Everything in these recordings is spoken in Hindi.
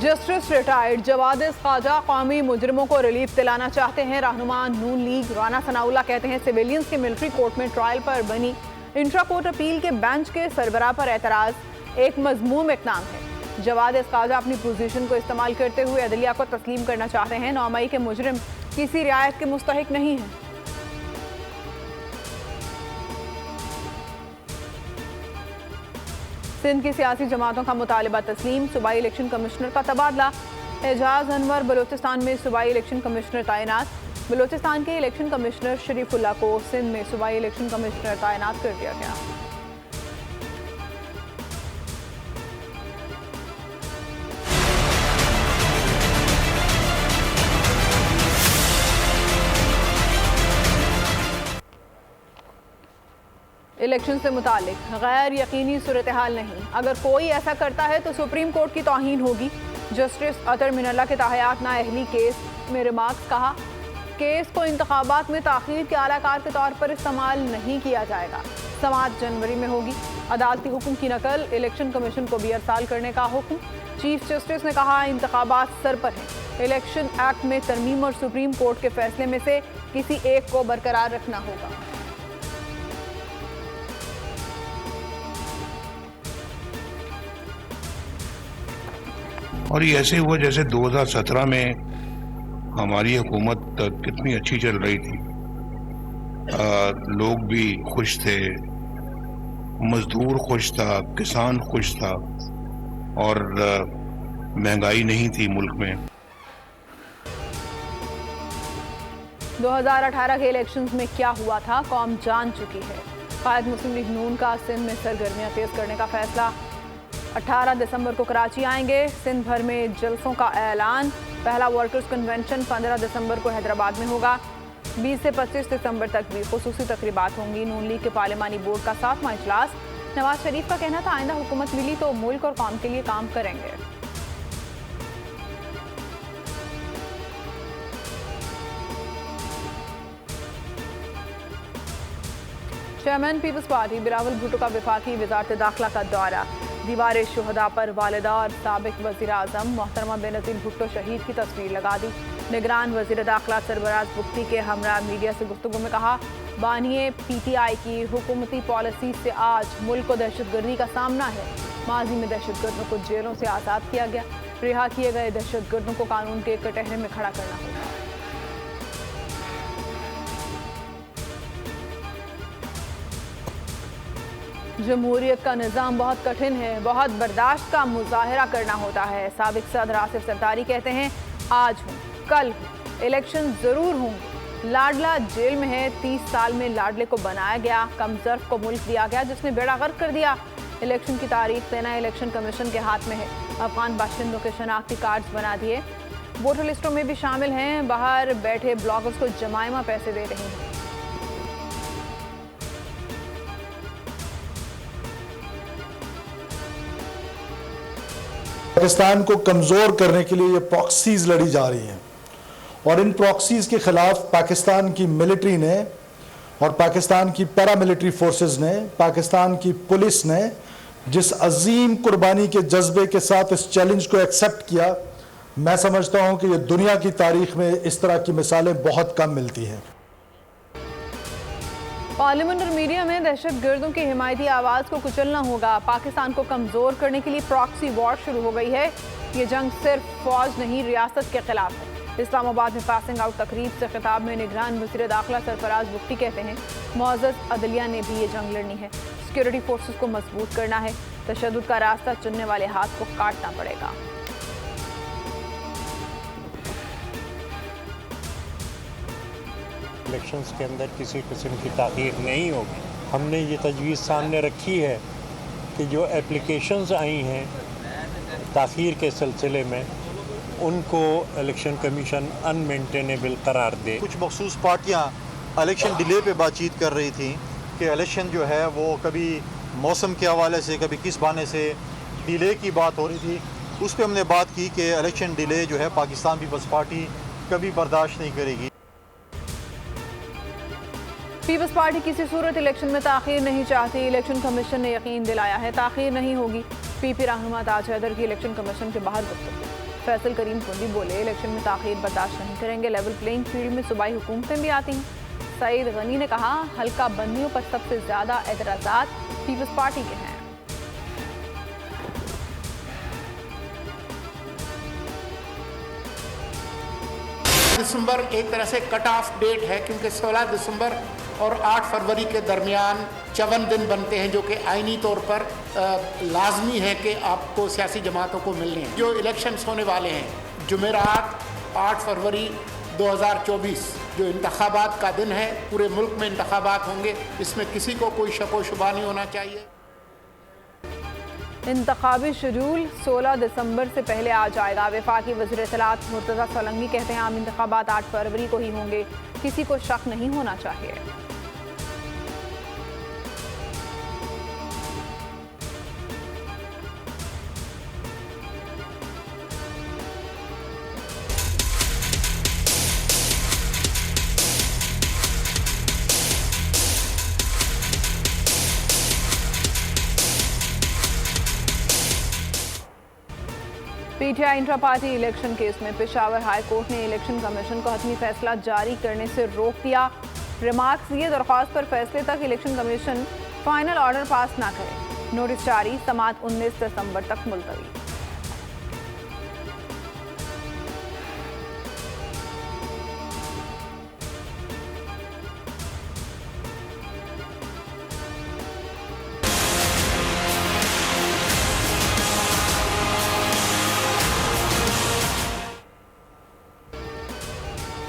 जस्टिस रिटायर्ड जवाद ख्वाजा कौमी मुजरिमों को रिलीफ दिलाना चाहते हैं। रहनुमा नून लीग राना सनाउल्लाह कहते हैं सिविलियंस के मिलिट्री कोर्ट में ट्रायल पर बनी इंट्रा कोर्ट अपील के बेंच के सरबराह पर एतराज एक मजमूम इक़दाम है। जवाद ख्वाजा अपनी पोजीशन को इस्तेमाल करते हुए अदलिया को तस्लीम करना चाहते हैं। 9 मई के मुजरिम किसी रियायत के मुस्तहिक नहीं है। सिंध की सियासी जमातों का मुतालबा तस्लीम। सूबाई इलेक्शन कमिश्नर का तबादला। एजाज अनवर बलूचिस्तान में सूबाई इलेक्शन कमिश्नर तैनात। बलूचिस्तान के इलेक्शन कमिश्नर शरीफुल्लाह को सिंध में सूबाई इलेक्शन कमिश्नर तैनात कर दिया गया। इलेक्शन से मुतालिक गैर यकीनी सूरत हाल नहीं, अगर कोई ऐसा करता है तो सुप्रीम कोर्ट की तौहीन होगी। जस्टिस अतर मिनल्ला के ताहयात नाअहली केस में रिमार्क्स। कहा केस को इंतखाबात में ताख़ीर के आलाकार के तौर पर इस्तेमाल नहीं किया जाएगा। समाअत जनवरी में होगी। अदालती हुक्म की नकल इलेक्शन कमीशन को भी अरसाल करने का हुक्म। चीफ जस्टिस ने कहा इंतखाबात सर पर हैं। इलेक्शन एक्ट में तरमीम और सुप्रीम कोर्ट के फैसले में से किसी एक को बरकरार रखना होगा। और ये ऐसे हुआ जैसे 2017 में हमारी हुकूमत कितनी अच्छी चल रही थी। लोग भी खुश थे, मजदूर खुश था, किसान खुश था और महंगाई नहीं थी मुल्क में। 2018 के इलेक्शंस में क्या हुआ था कौम जान चुकी है। कायद मुस्लिम लीग नून का सिंध में सरगर्मियां तेज करने का फैसला। 18 दिसंबर को कराची आएंगे। सिंध भर में जलसों का ऐलान। पहला वर्कर्स कन्वेंशन 15 दिसंबर को हैदराबाद में होगा। 20 से 25 दिसंबर तक भी खुसूसी तकरीबात होंगी। नून लीग के पार्लिमानी बोर्ड का 7वां इजलास। नवाज शरीफ का कहना था आइंदा हुकूमत मिली तो मुल्क और कौम के लिए काम करेंगे। Chairman Peoples Party Bilawal Bhutto का वफाकी वजारत दाखिला का दौरा। दीवार शुहदा पर वालिदा और साबिक वज़ीर आज़म मोहतरमा बेनज़ीर भुट्टो शहीद की तस्वीर लगा दी। निगरान वज़ीर दाखिला सरबराज बुख्ती के हमरा मीडिया से गुफ्तगू में कहा बानिए PTI की हुकूमती पॉलिसी से आज मुल्क को दहशतगर्दी का सामना है। माजी में दहशतगर्दों को जेलों से आज़ाद किया गया। रिहा किए गए दहशतगर्दों को कानून के कटहरे में खड़ा करना होगा। जमहूरियत का निज़ाम बहुत कठिन है, बहुत बर्दाश्त का मुजाहरा करना होता है। साबिक सदर आसिफ सरदारी कहते हैं आज हूँ कल हूँ, इलेक्शन ज़रूर होंगे। लाडला जेल में है। 30 साल में लाडले को बनाया गया, कमजर्फ को मुल्क दिया गया जिसने बेड़ा गर्क कर दिया। इलेक्शन की तारीख देना इलेक्शन कमीशन के हाथ में है। अफगान बाशिंदों के शनाख्ती कार्ड्स बना दिए। वोटर लिस्टों में भी शामिल हैं। बाहर बैठे ब्लॉगर्स को जमाइमा पैसे दे रही हैं। पाकिस्तान को कमज़ोर करने के लिए ये प्रॉक्सीज लड़ी जा रही हैं और इन प्रॉक्सीज के ख़िलाफ़ पाकिस्तान की मिलिट्री ने और पाकिस्तान की पैरामिलिट्री फोर्सेस ने, पाकिस्तान की पुलिस ने जिस अजीम कुर्बानी के जज्बे के साथ इस चैलेंज को एक्सेप्ट किया, मैं समझता हूँ कि ये दुनिया की तारीख में इस तरह की मिसालें बहुत कम मिलती हैं। पार्लियामेंट और मीडिया में दहशतगर्दों की हिमायती आवाज़ को कुचलना होगा। पाकिस्तान को कमज़ोर करने के लिए प्रॉक्सी वॉर शुरू हो गई है। ये जंग सिर्फ फौज नहीं रियासत के खिलाफ है। इस्लामाबाद में पासिंग आउट तकरीब से खिताब में निगरान वज़ीर दाखिला सरफराज बुख्ती कहते हैं मुअज़्ज़ज़ अदलिया ने भी ये जंग लड़नी है। सिक्योरिटी फोर्सेस को मजबूत करना है। तशद्दुद का रास्ता चुनने वाले हाथ को काटना पड़ेगा। इलेक्शंस के अंदर किसी किस्म की ताख़ीर नहीं होगी। हमने ये तजवीज़ सामने रखी है कि जो एप्लीकेशंस आई हैं ताख़ीर के सिलसिले में उनको इलेक्शन कमीशन अनमेंटेनेबल करार दे। कुछ मखसूस पार्टियाँ इलेक्शन डिले पे बातचीत कर रही थी कि इलेक्शन जो है वो कभी मौसम के हवाले से कभी किस बहाने से डिले की बात हो रही थी। उस पर हमने बात की कि इलेक्शन डिले जो है पाकिस्तान पीपल्स पार्टी कभी बर्दाश्त नहीं करेगी। पीपल्स पार्टी किसी सूरत इलेक्शन में ताख़ीर नहीं चाहती। इलेक्शन कमीशन ने यकीन दिलाया है ताख़ीर नहीं होगी। पीपी रहनुमा ताज हैदर की इलेक्शन कमीशन के बाहर गुफ्तगू। फैसल करीम कुंडी बोले, इलेक्शन में ताखीर बर्दाश्त नहीं करेंगे। लेवल प्लेइंग फील्ड में सूबाई हुकूमतें भी आती हैं। सईद गनी ने कहा, हल्का बंदियों पर सबसे ज्यादा एतराज़ात पीपल्स पार्टी के हैं। दिसंबर एक तरह से कट ऑफ डेट है, क्योंकि 16 दिसंबर और 8 फरवरी के दरमियान 54 दिन बनते हैं, जो कि आईनी तौर पर लाजमी है कि आपको सियासी जमातों को मिलने हैं। जो इलेक्शंस होने वाले हैं जुमेरात 8 फरवरी 2024, जो इंतखाबात का दिन है, पूरे मुल्क में इंतखाबात होंगे, इसमें किसी को कोई शक व शुबा नहीं होना चाहिए। इंतखाबी शेड्यूल 16 दिसंबर से पहले आ जाएगा। वफाकी वज़ीर इत्तलात मुर्तज़ा सोलंकी कहते हैं, आम इंतखाबात 8 फरवरी को ही होंगे, किसी को शक नहीं होना चाहिए। PTI intra party election case में पेशावर हाई कोर्ट ने इलेक्शन कमीशन को हतमी फैसला जारी करने से रोक दिया। रिमार्क्स दिए, दरख्वास्त पर फैसले तक election commission final order pass ना करे। नोटिस जारी, समाअत 19 दिसंबर तक मुलतवी।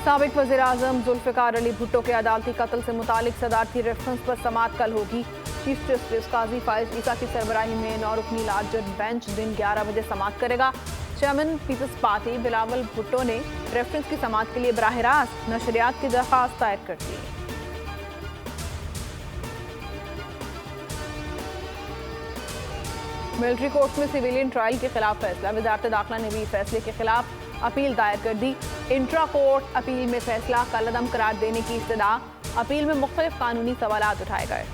साबिक वज़ीर आज़म जुल्फ़िकार अली भुट्टो के अदालती कत्ल से मुतालिक सदारती रेफरेंस पर समाअत कल होगी। चीफ जस्टिस काजी फाइज ईसा की सरबराही में 9 रुकनी लार्जर बेंच दिन 11 बजे समाअत करेगा। Chairman Peoples Party Bilawal Bhutto ने रेफरेंस की समाअत के लिए बराह रास्त नशरियात की दरख्वास्त दायर कर दी। मिलिट्री कोर्ट में सिविलियन ट्रायल के खिलाफ फैसला, वजारत दाखिला ने भी फैसले के खिलाफ अपील दायर कर दी। इंट्रा कोर्ट अपील में फैसला कलअदम करार देने की इस्तदा। अपील में मुख्तलिफ कानूनी सवालात उठाए गए।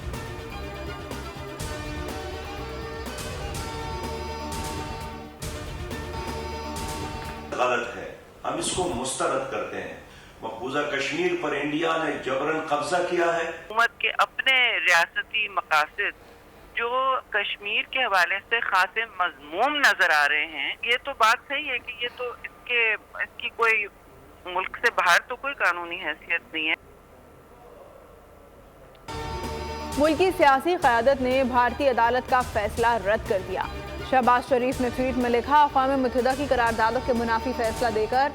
गलत है, हम इसको मुस्तरद करते हैं। मकबूजा कश्मीर पर इंडिया ने जबरन कब्जा किया है। हुकूमत के अपने रियासती मकासद जो कश्मीर के हवाले से खासे मजमूम नजर आ रहे हैं, ये तो बात सही है कि ये तो इसकी कोई मुल्क से बाहर तो कोई कानूनी हैसियत नहीं है। मुल्क की सियासी क़यादत ने भारतीय अदालत का फैसला रद्द कर दिया। शहबाज शरीफ ने ट्वीट में लिखा, अक़वाम मुत्तहिदा की करारदादों के मुनाफी फैसला देकर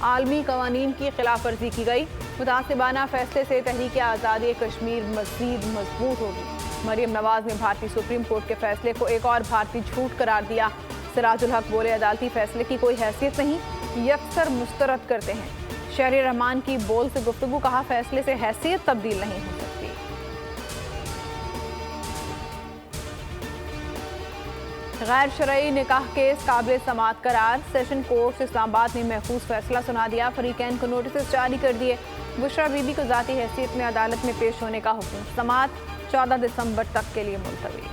आलमी कवानीन की खिलाफ वर्जी की गई। मुतासिबाना फैसले से तहरीक आज़ादी कश्मीर मज़ीद मजबूत होगी। मरियम नवाज ने भारतीय सुप्रीम कोर्ट के फैसले को एक और भारतीय झूठ करार दिया। सिराजुल हक बोले, अदालती फैसले की कोई हैसियत नहीं, यकसर मुस्तरद करते हैं। शहरी रहमान की बोल से गुफ्तगू, कहा फैसले से हैसियत तब्दील नहीं हो सकती। गैर शरई निकाह केस काबिल समाअत करार, सेशन कोर्ट इस्लामाबाद ने महफूज फैसला सुना दिया। फरीकैन को नोटिस जारी कर दिए। बुशरा बीबी को ज़ाती हैसियत में अदालत में पेश होने का हुक्म। समाअत 14 दिसंबर तक के लिए मुलतवी।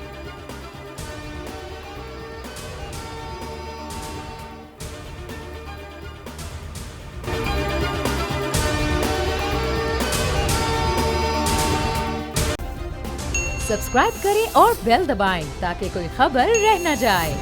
सब्सक्राइब करें और बेल दबाएं ताकि कोई खबर रह न जाए।